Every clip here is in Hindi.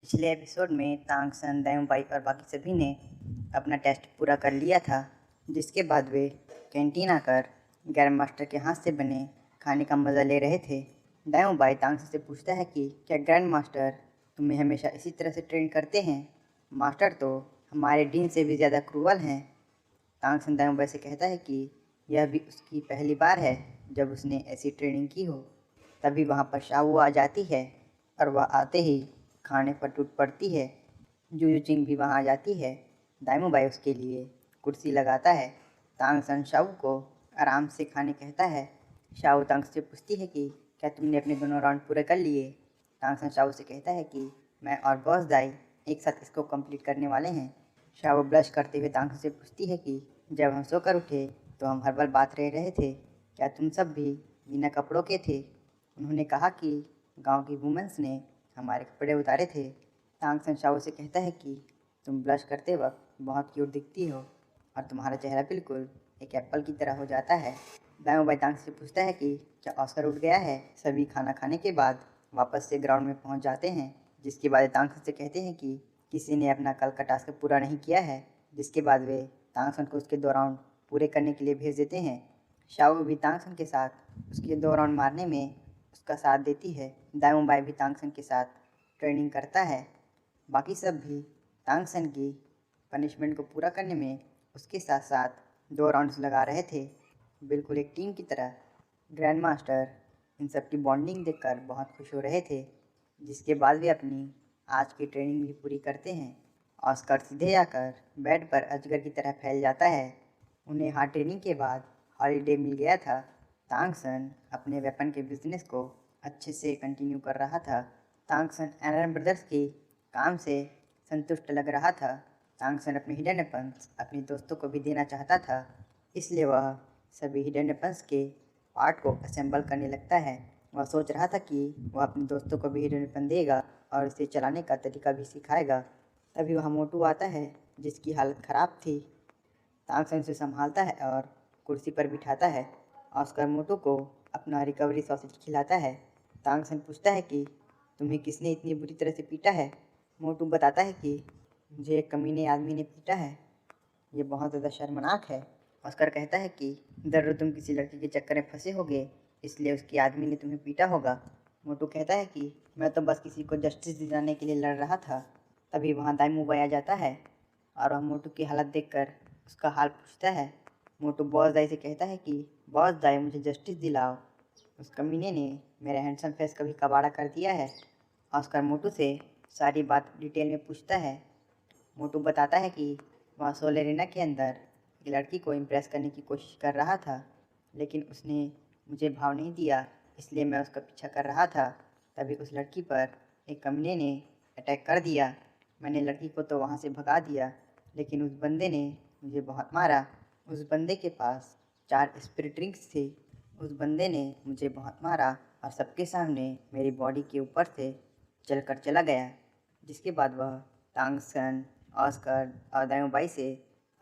पिछले एपिसोड में तांगसन, दायूबाई और बाकी सभी ने अपना टेस्ट पूरा कर लिया था, जिसके बाद वे कैंटीन आकर ग्रैंड मास्टर के हाथ से बने खाने का मज़ा ले रहे थे। दायूबाई तांगसन से पूछता है कि क्या ग्रैंड मास्टर तुम्हें हमेशा इसी तरह से ट्रेन करते हैं? मास्टर तो हमारे डीन से भी ज़्यादा क्रूअल हैं। तांगसन दायूबाई से कहता है कि यह भी उसकी पहली बार है जब उसने ऐसी ट्रेनिंग की हो। तभी वहाँ पर शावू आ जाती है और वह आते ही खाने पर टूट पड़ती है। जूजुचिंग भी वहाँ आ जाती है। दायूबाई उसके लिए कुर्सी लगाता है। तांगसन शावू को आराम से खाने कहता है। शावू तांग से पूछती है कि क्या तुमने अपने दोनों राउंड पूरे कर लिए? तांगसन शावू से कहता है कि मैं और बॉस दाई एक साथ इसको कंप्लीट करने वाले हैं। शावू ब्लश करते हुए तांगसन से पूछती है कि जब हम सोकर उठे तो हम हर बार बात रहे थे, क्या तुम सब भी बिना कपड़ों के थे? उन्होंने कहा कि गांव की वुमेंस ने हमारे कपड़े उतारे थे। तांगसन शावू से कहता है कि तुम ब्लश करते वक्त बहुत क्यूट दिखती हो और तुम्हारा चेहरा बिल्कुल एक एप्पल की तरह हो जाता है। दायूबाई तांगसन से पूछता है कि क्या ऑस्कर उठ गया है? सभी खाना खाने के बाद वापस से ग्राउंड में पहुंच जाते हैं, जिसके बाद तांगसन से कहते हैं कि किसी ने अपना कल का टास्क पूरा नहीं किया है, जिसके बाद वे तांगसन को उसके 2 राउंड पूरे करने के लिए भेज देते हैं। शावू भी तांगसन के साथ उसके 2 राउंड मारने में उसका साथ देती है। दायूबाई भी तांगसन के साथ ट्रेनिंग करता है। बाकी सब भी तांगसन की पनिशमेंट को पूरा करने में उसके साथ साथ 2 राउंड्स लगा रहे थे, बिल्कुल एक टीम की तरह। ग्रैंड मास्टर इन सब की बॉन्डिंग देखकर बहुत खुश हो रहे थे, जिसके बाद वे अपनी आज की ट्रेनिंग भी पूरी करते हैं। ऑस्कर सीधे आकर बेड पर अजगर की तरह फैल जाता है। उन्हें हार्ड ट्रेनिंग के बाद हॉलीडे मिल गया था। तांगसन अपने वेपन के बिजनेस को अच्छे से कंटिन्यू कर रहा था। तांगसन एरन ब्रदर्स के काम से संतुष्ट लग रहा था। तांगसन अपने हिडन वेपन्स अपने दोस्तों को भी देना चाहता था, इसलिए वह सभी हिडन वेपन्स के पार्ट को असेंबल करने लगता है। वह सोच रहा था कि वह अपने दोस्तों को भी हिडन वेपन देगा और इसे चलाने का तरीका भी सिखाएगा। तभी वहाँ मोटू आता है, जिसकी हालत ख़राब थी। तांगसन उसे संभालता है और कुर्सी पर बिठाता है। ऑस्कर मोटू को अपना रिकवरी सॉसेज खिलाता है। तांगसन पूछता है कि तुम्हें किसने इतनी बुरी तरह से पीटा है? मोटू बताता है कि मुझे एक कमीने आदमी ने पीटा है, ये बहुत ज़्यादा शर्मनाक है। ऑस्कर कहता है कि दरअसल तुम किसी लड़की के चक्कर में फंसे होगे, इसलिए उसकी आदमी ने तुम्हें पीटा होगा। मोटू कहता है कि मैं तो बस किसी को जस्टिस दिलाने के लिए लड़ रहा था। तभी वहाँ दायूबाई आ जाता है और वह मोटू की हालत देखकर उसका हाल पूछता है। मोटू बॉस दाई से कहता है कि बॉस दाई मुझे जस्टिस दिलाओ, उस कमीने ने मेरे हैंडसम फेस का भी कबाड़ा कर दिया है। ऑस्कर मोटू से सारी बात डिटेल में पूछता है। मोटू बताता है कि वह सोलेरिना के अंदर एक लड़की को इम्प्रेस करने की कोशिश कर रहा था, लेकिन उसने मुझे भाव नहीं दिया, इसलिए मैं उसका पीछा कर रहा था। तभी उस लड़की पर एक कमीने ने अटैक कर दिया। मैंने लड़की को तो वहाँ से भगा दिया, लेकिन उस बंदे ने मुझे बहुत मारा। उस बंदे के पास 4 स्पिरिट रिंग्स थी। उस बंदे ने मुझे बहुत मारा और सबके सामने मेरी बॉडी के ऊपर से चलकर चला गया, जिसके बाद वह तांगसन, ऑस्कर और दायूबाई से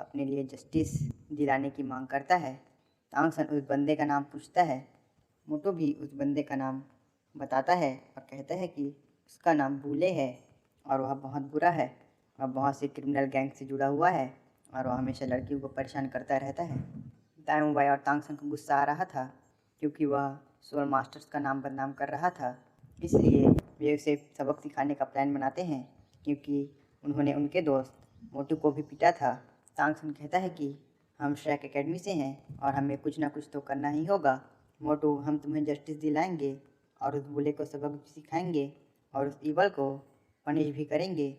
अपने लिए जस्टिस दिलाने की मांग करता है। तांगसन उस बंदे का नाम पूछता है। मोटू भी उस बंदे का नाम बताता है और कहता है कि उसका नाम बूले है और वह बहुत बुरा है। वह बहुत से क्रिमिनल गैंग से जुड़ा हुआ है और वह हमेशा लड़कियों को परेशान करता रहता है। दायूबाई और तांगसन को गुस्सा आ रहा था, क्योंकि वह सोल मास्टर्स का नाम बदनाम कर रहा था। इसलिए वे उसे सबक सिखाने का प्लान बनाते हैं, क्योंकि उन्होंने उनके दोस्त मोटू को भी पीटा था। तांगसन कहता है कि हम श्रैक एकेडमी से हैं और हमें कुछ ना कुछ तो करना ही होगा। मोटू, हम तुम्हें जस्टिस दिलाएंगे और उस बुले को सबक भी सिखाएंगे और उस ईवल को पनिश भी करेंगे।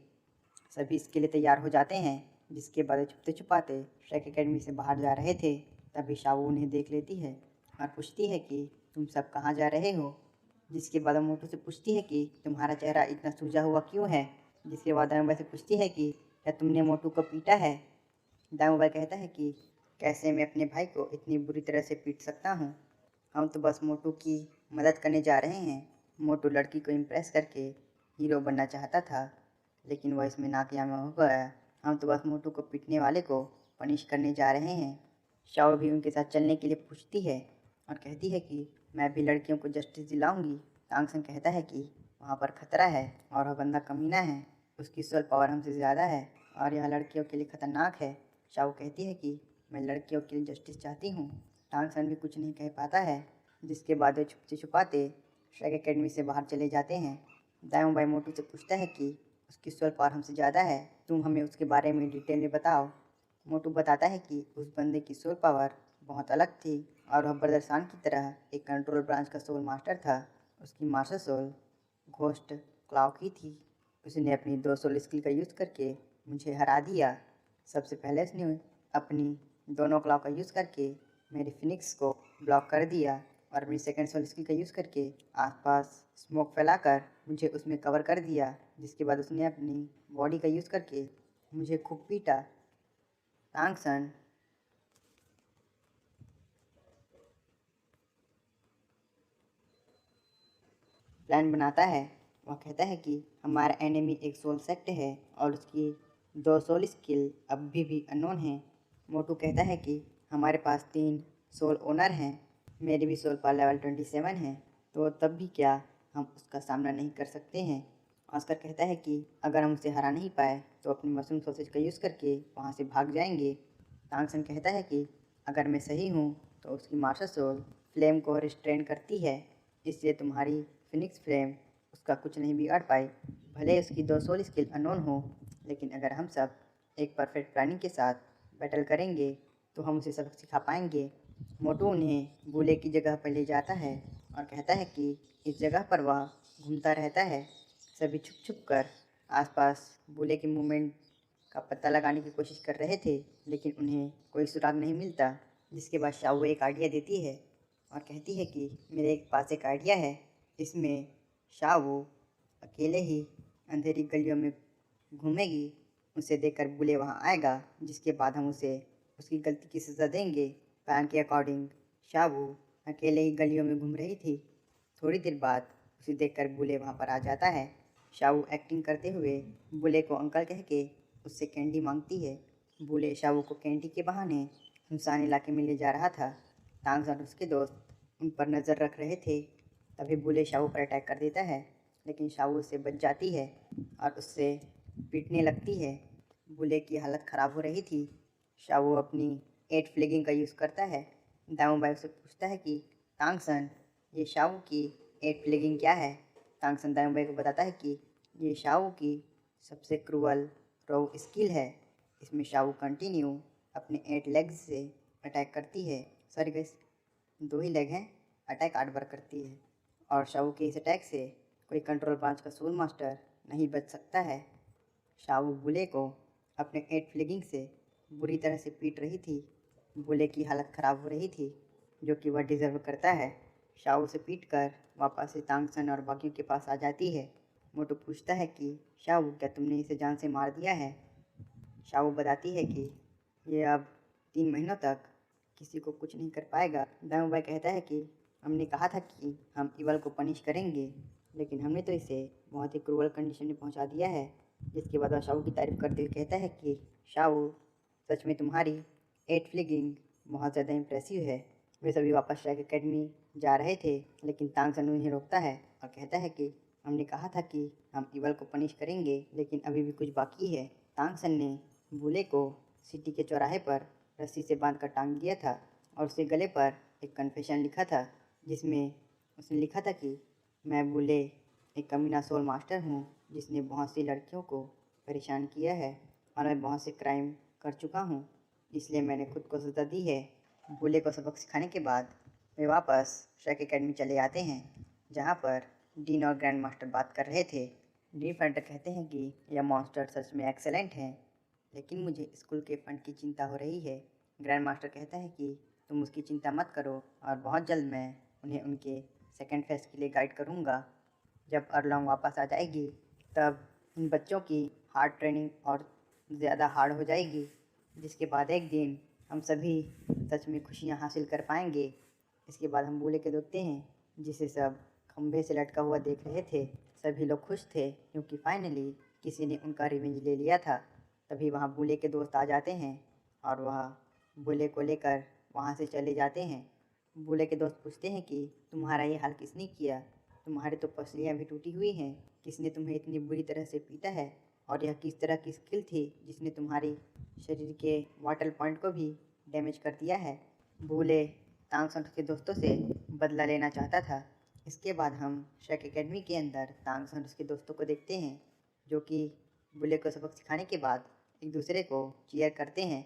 सभी इसके लिए तैयार हो जाते हैं, जिसके बाद छुपते छुपाते श्रैक एकेडमी से बाहर जा रहे थे। तभी शावू उन्हें देख लेती है और पूछती है कि तुम सब कहाँ जा रहे हो? जिसके बाद मोटू से पूछती है कि तुम्हारा चेहरा इतना सूजा हुआ क्यों है? जिसके बाद दायूबाई से पूछती है कि क्या तुमने मोटू को पीटा है? दायूबाई कहता है कि कैसे मैं अपने भाई को इतनी बुरी तरह से पीट सकता हूँ? हम तो बस मोटू की मदद करने जा रहे हैं। मोटू लड़की को इम्प्रेस करके हीरो बनना चाहता था, लेकिन वह इसमें नाकामयाब हो गया। हम तो बस मोटू को पीटने वाले को पनिश करने जा रहे हैं। शाओ भी उनके साथ चलने के लिए पूछती है और कहती है कि मैं भी लड़कियों को जस्टिस दिलाऊंगी। तांगसन कहता है कि वहाँ पर खतरा है और वह बंदा कमीना है, उसकी सोल पावर हमसे ज़्यादा है और यह लड़कियों के लिए ख़तरनाक है। शाओ कहती है कि मैं लड़कियों के लिए जस्टिस चाहती हूँ। टांग सन भी कुछ नहीं कह पाता है, जिसके बाद वे छुपते छुपाते श्रैग एकेडमी से बाहर चले जाते हैं। दायूं बाई मोटू से पूछता है कि उसकी सोल पावर हमसे ज़्यादा है, तुम हमें उसके बारे में डिटेल में बताओ। मोटू बताता है कि उस बंदे की सोल पावर बहुत अलग थी और वह ब्रदर सान की तरह एक कंट्रोल ब्रांच का सोल मास्टर था। उसकी मास्टर सोल घोस्ट क्लाव की थी। उसने अपनी 2 सोल स्किल का यूज़ करके मुझे हरा दिया। सबसे पहले उसने अपनी दोनों क्लाव का यूज़ करके मेरी फिनिक्स को ब्लॉक कर दिया और अपनी सेकंड सोल स्किल का यूज़ करके आसपास स्मोक फैलाकर मुझे उसमें कवर कर दिया। जिसके बाद उसने अपनी बॉडी का यूज़ करके मुझे खूब पीटा। टांग सन प्लान बनाता है। वह कहता है कि हमारा एनिमी एक सोल सेक्ट है और उसकी 2 सोल स्किल अभी भी अननोन है। मोटू कहता है कि हमारे पास 3 सोल ओनर हैं, मेरी भी सोल पावर लेवल 27 है, तो तब भी क्या हम उसका सामना नहीं कर सकते हैं। ऑस्कर कहता है कि अगर हम उसे हरा नहीं पाए तो अपनी मशरूम सॉसेज का यूज़ करके वहाँ से भाग जाएंगे। टांगसन कहता है कि अगर मैं सही हूँ तो उसकी मास्टर सोल फ्लेम को रिस्ट्रेन करती है, इससे तुम्हारी फिनिक्स फ्लेम उसका कुछ नहीं बिगाड़ पाई। भले उसकी 2 सोल स्किल अननोन हो, लेकिन अगर हम सब एक परफेक्ट प्लानिंग के साथ बैटल करेंगे तो हम उसे सबक सिखा पाएंगे। मोटू उन्हें बूले की जगह पर ले जाता है और कहता है कि इस जगह पर वह घूमता रहता है। सभी छुप छुप कर आसपास बूले के मूवमेंट का पता लगाने की कोशिश कर रहे थे, लेकिन उन्हें कोई सुराग नहीं मिलता। जिसके बाद शाओ एक आइडिया देती है और कहती है कि मेरे पास एक आइडिया है। इसमें शाओ अकेले ही अंधेरी गलियों में घूमेगी, उसे देखकर बुले वहाँ आएगा, जिसके बाद हम उसे उसकी गलती की सज़ा देंगे। प्लान के अकॉर्डिंग शाओ अकेले ही गलियों में घूम रही थी। थोड़ी देर बाद उसे देखकर बुले वहाँ पर आ जाता है। शाओ एक्टिंग करते हुए बुले को अंकल कह के उससे कैंडी मांगती है। बुले शाओ को कैंडी के बहाने सुनसान इलाके में ले जा रहा था। टांग्स और उसके दोस्त उन पर नज़र रख रहे थे। तभी बुले शाओ पर अटैक कर देता है, लेकिन शाओ उससे बच जाती है और उससे पीटने लगती है। बुले की हालत ख़राब हो रही थी। शाओ अपनी 8 फ्लिगिंग का यूज़ करता है। दाऊं बाई से पूछता है कि टांगसन, ये शाओ की 8 फ्लिगिंग क्या है। टांगसन दाऊं बाई को बताता है कि ये शाओ की सबसे क्रूअल रो स्किल है। इसमें शाओ कंटिन्यू अपने 8 लेग्स से अटैक करती है। सॉरी गाइस, 2 ही लेग हैं, अटैक 8 बार करती है और शाओ के इस अटैक से कोई कंट्रोल ब्रांच का सोल मास्टर नहीं बच सकता है। शाओ बुले को अपने 8 फ्लिगिंग से बुरी तरह से पीट रही थी। बुले की हालत ख़राब हो रही थी, जो कि वह डिज़र्व करता है। शाओ से पीट कर वापस से टांगसन और बाकियों के पास आ जाती है। मोटू पूछता है कि शाओ, क्या तुमने इसे जान से मार दिया है। शाओ बताती है कि ये अब 3 महीनों तक किसी को कुछ नहीं कर पाएगा। दाऊं बाई कहता है कि हमने कहा था कि हम इवल को पनिश करेंगे, लेकिन हमने तो इसे बहुत ही क्रूअल कंडीशन में पहुंचा दिया है। जिसके बाद वह शाओ की तारीफ करते हुए कहता है कि शाओ, सच में तुम्हारी 8 फ्लिगिंग बहुत ज़्यादा इम्प्रेसिव है। वे सभी वापस श्रैग एकेडमी जा रहे थे, लेकिन तांगसन उन्हें रोकता है और कहता है कि हमने कहा था कि हम इवल को पनिश करेंगे, लेकिन अभी भी कुछ बाकी है। तांगसन ने बुले को सिटी के चौराहे पर रस्सी से बांध कर टांग दिया था और उसके गले पर एक कन्फेशन लिखा था, जिसमें उसने लिखा था कि मैं बुले एक कमीना सोल मास्टर हूँ, जिसने बहुत सी लड़कियों को परेशान किया है और मैं बहुत से क्राइम कर चुका हूँ, इसलिए मैंने खुद को सज़ा दी है। बुले को सबक सिखाने के बाद वे वापस श्रैग एकेडमी चले आते हैं, जहाँ पर डीन और ग्रैंड मास्टर बात कर रहे थे। डी फंटर कहते हैं कि यह मॉन्स्टर सच में एक्सेलेंट है, लेकिन मुझे स्कूल के फंड की चिंता हो रही है। ग्रैंड मास्टर कहता है कि तुम उसकी चिंता मत करो और बहुत जल्द मैं उन्हें उनके सेकेंड फेज के लिए गाइड करूँगा। जब अरलोंग वापस आ जाएगी तब उन बच्चों की हार्ड ट्रेनिंग और ज़्यादा हार्ड हो जाएगी, जिसके बाद एक दिन हम सभी सच में खुशियाँ हासिल कर पाएंगे। इसके बाद हम बूले के देखते हैं, जिसे सब खंभे से लटका हुआ देख रहे थे। सभी लोग खुश थे क्योंकि फाइनली किसी ने उनका रिवेंज ले लिया था। तभी वहाँ बूले के दोस्त आ जाते हैं और वह बूले को लेकर वहाँ से चले जाते हैं। बूले के दोस्त पूछते हैं कि तुम्हारा ये हाल किसने किया। तुम्हारे तो पसलियाँ भी टूटी हुई हैं। किसने तुम्हें इतनी बुरी तरह से पीटा है? और यह किस तरह की स्किल थी जिसने तुम्हारी शरीर के वाइटल पॉइंट को भी डैमेज कर दिया है? बुले तांगसन उसके दोस्तों से बदला लेना चाहता था। इसके बाद हम शेक एकेडमी के अंदर तांगसन उसके दोस्तों को देखते हैं, जो कि बुले को सबक सिखाने के बाद एक दूसरे को चीयर करते हैं